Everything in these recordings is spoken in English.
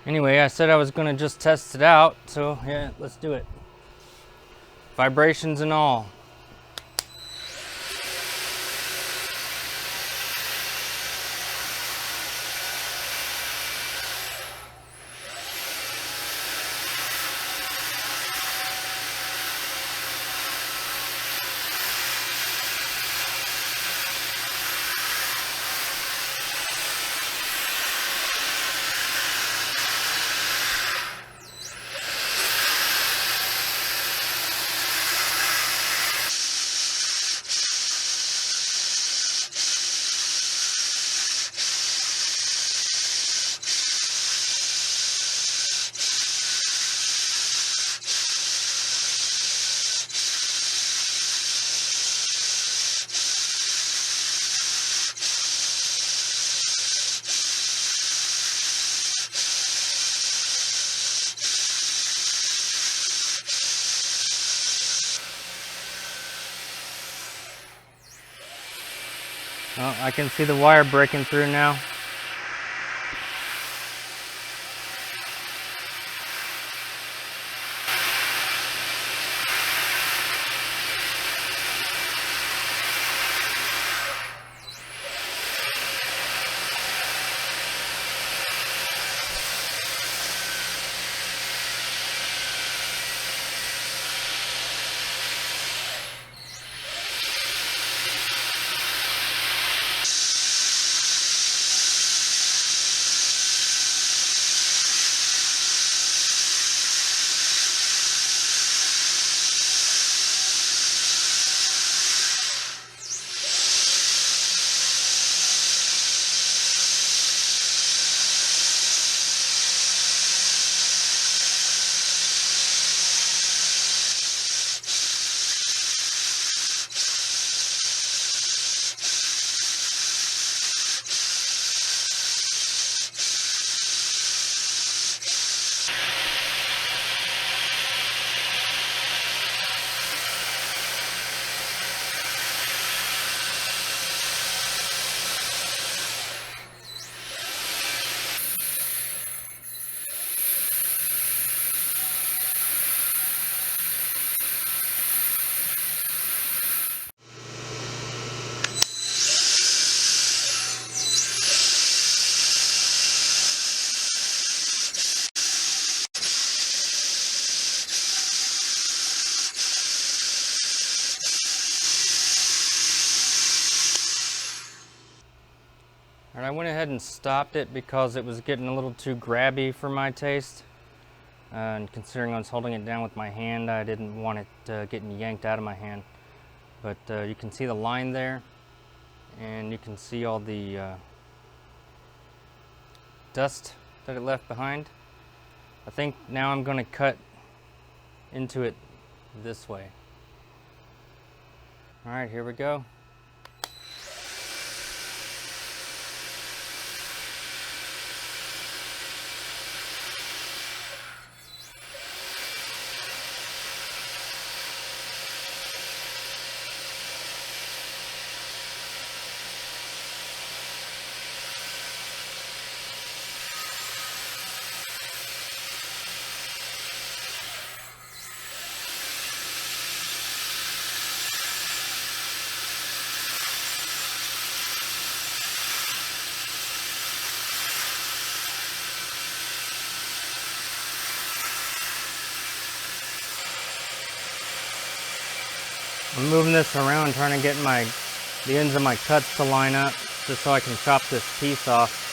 Anyway, I said I was gonna just test it out, so yeah, let's do it. Vibrations and all. Oh, I can see the wire breaking through now. And I went ahead and stopped it because it was getting a little too grabby for my taste. And considering I was holding it down with my hand, I didn't want it getting yanked out of my hand. But you can see the line there, and you can see all the dust that it left behind. I think now I'm going to cut into it this way. All right, here we go. I'm moving this around, trying to get the ends of my cuts to line up, just so I can chop this piece off.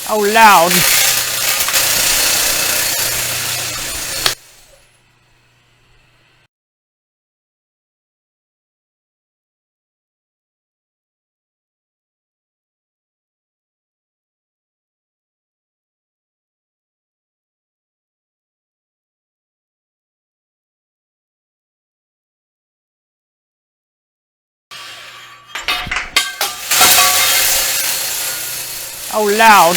Oh, loud. Oh, loud.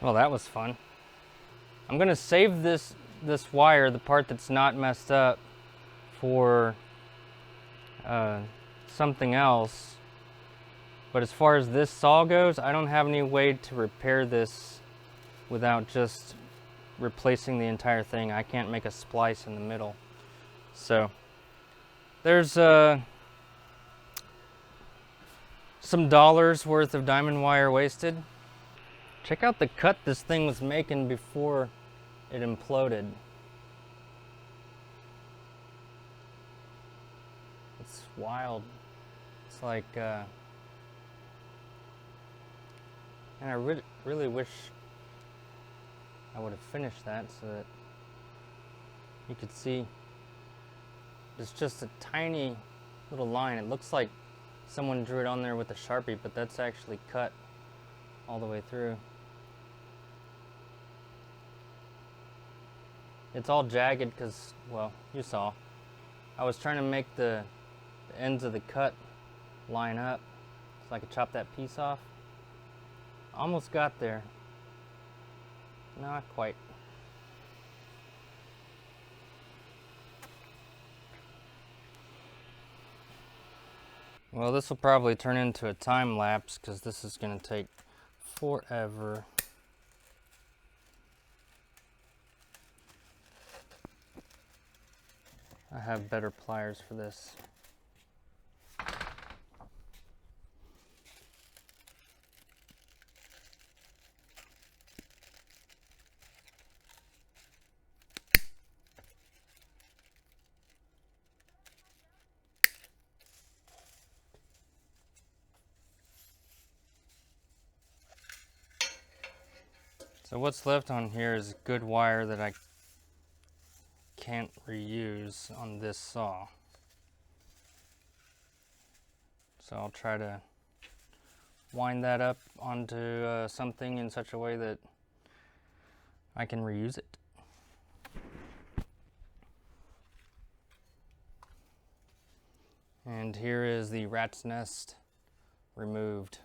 Well, that was fun. I'm gonna save this wire, the part that's not messed up, for something else. But as far as this saw goes, I don't have any way to repair this without just replacing the entire thing. I can't make a splice in the middle. So there's some dollars worth of diamond wire wasted. Check out the cut this thing was making before it imploded. It's wild. It's like, and I really wish I would have finished that so that you could see. It's just a tiny little line. It looks like someone drew it on there with a Sharpie, but that's actually cut all the way through. It's all jagged because, well, you saw. I was trying to make the ends of the cut line up so I could chop that piece off. Almost got there. Not quite. Well, this will probably turn into a time lapse because this is going to take forever. I have better pliers for this. So what's left on here is good wire that I can't reuse on this saw. So I'll try to wind that up onto something in such a way that I can reuse it. And here is the rat's nest removed.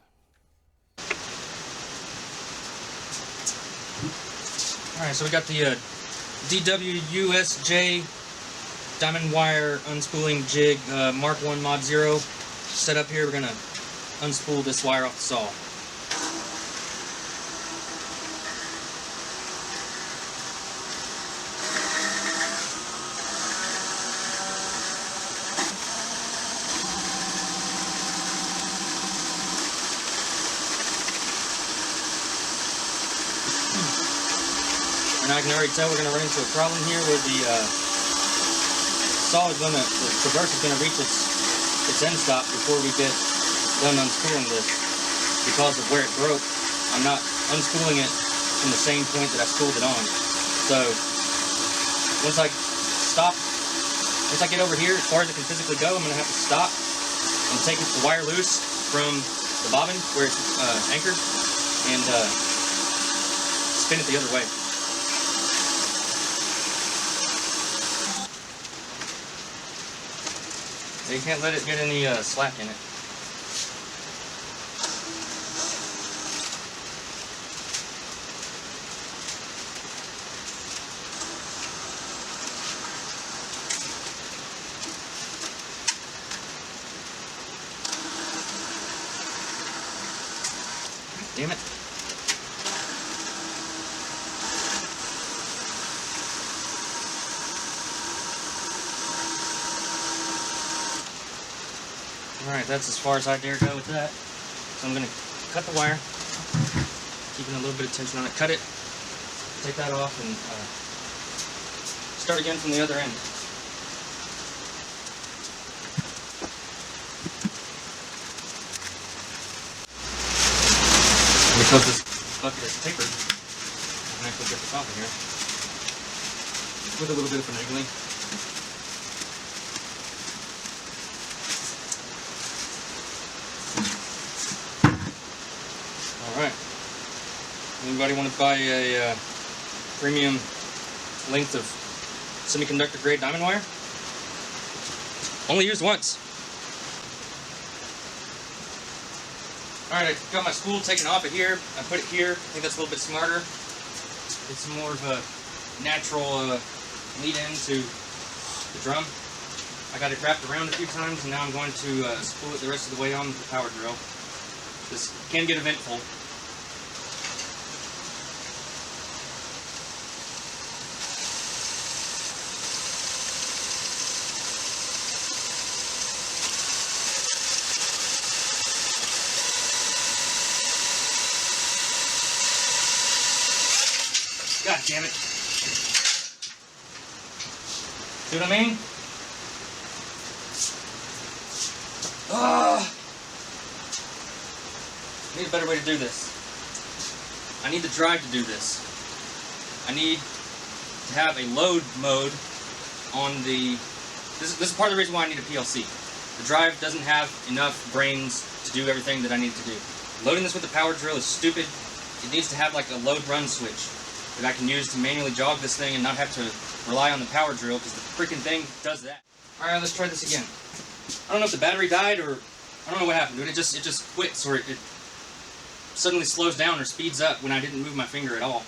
Alright, so we got the DWUSJ diamond wire unspooling jig Mark 1 Mod 0 set up here. We're going to unspool this wire off the saw. And I can already tell we're going to run into a problem here where the saw is going to, the traverse is going to reach its end stop before we get done unspooling this. Because of where it broke, I'm not unspooling it from the same point that I spooled it on. So once I get over here, as far as it can physically go, I'm going to have to stop and take the wire loose from the bobbin where it's anchored and spin it the other way. You can't let it get any slack in it. Damn it. Alright, that's as far as I dare go with that. So I'm going to cut the wire, keeping a little bit of tension on it. Cut it, take that off, and start again from the other end. Because this bucket is tapered, I can actually get this off of here with a little bit of finagling. Alright. Anybody want to buy a premium length of semiconductor grade diamond wire? Only used once. Alright, I got my spool taken off of here. I put it here. I think that's a little bit smarter. It's more of a natural lead in to the drum. I got it wrapped around a few times, and now I'm going to spool it the rest of the way on with the power drill. This can get eventful. God damn it. See what I mean? I need a better way to do this. I need the drive to do this. I need to have a load mode on the... This is part of the reason why I need a PLC. The drive doesn't have enough brains to do everything that I need to do. Loading this with the power drill is stupid. It needs to have like a load run switch that I can use to manually jog this thing and not have to rely on the power drill, because the freaking thing does that. Alright, let's try this again. I don't know if the battery died, or I don't know what happened, dude. It just quits, or it suddenly slows down or speeds up when I didn't move my finger at all.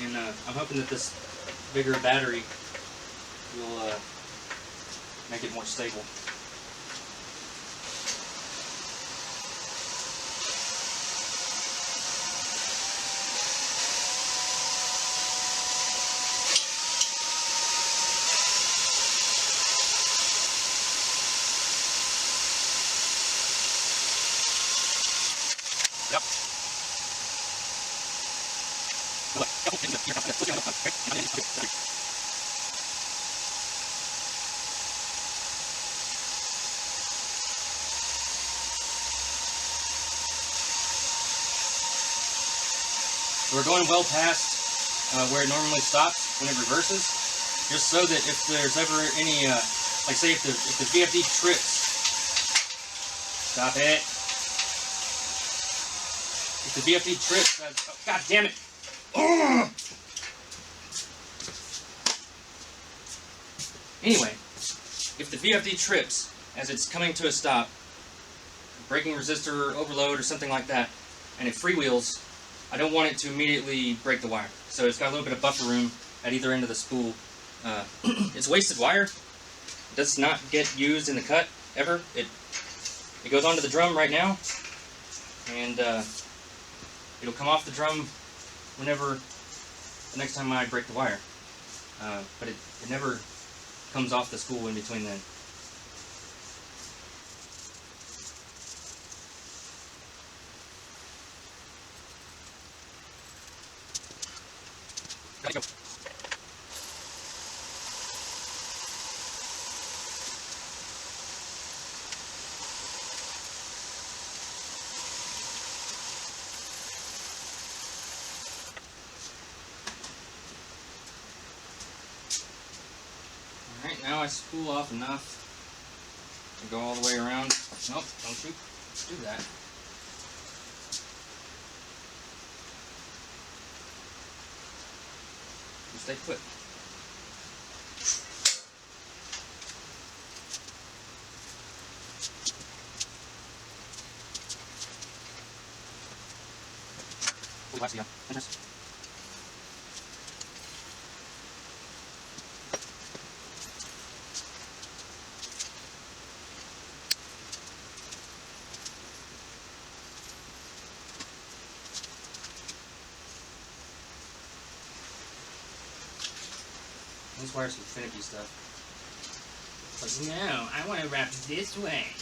And I'm hoping that this bigger battery will make it more stable. Yep. We're going well past where it normally stops when it reverses, just so that if there's ever any, like say if the VFD trips, stop it. If the VFD trips, oh, god damn it! Ugh! Anyway, if the VFD trips as it's coming to a stop, braking resistor overload or something like that, and it freewheels, I don't want it to immediately break the wire. So it's got a little bit of buffer room at either end of the spool. It's wasted wire. It does not get used in the cut ever. It goes onto the drum right now, and it'll come off the drum whenever the next time I break the wire. But it never comes off the spool in between then. Gotta go. Alright, now I spool off enough to go all the way around. Nope, don't you do that. You stay put. Yeah. These wires are finicky stuff. But no, I want to wrap it this way.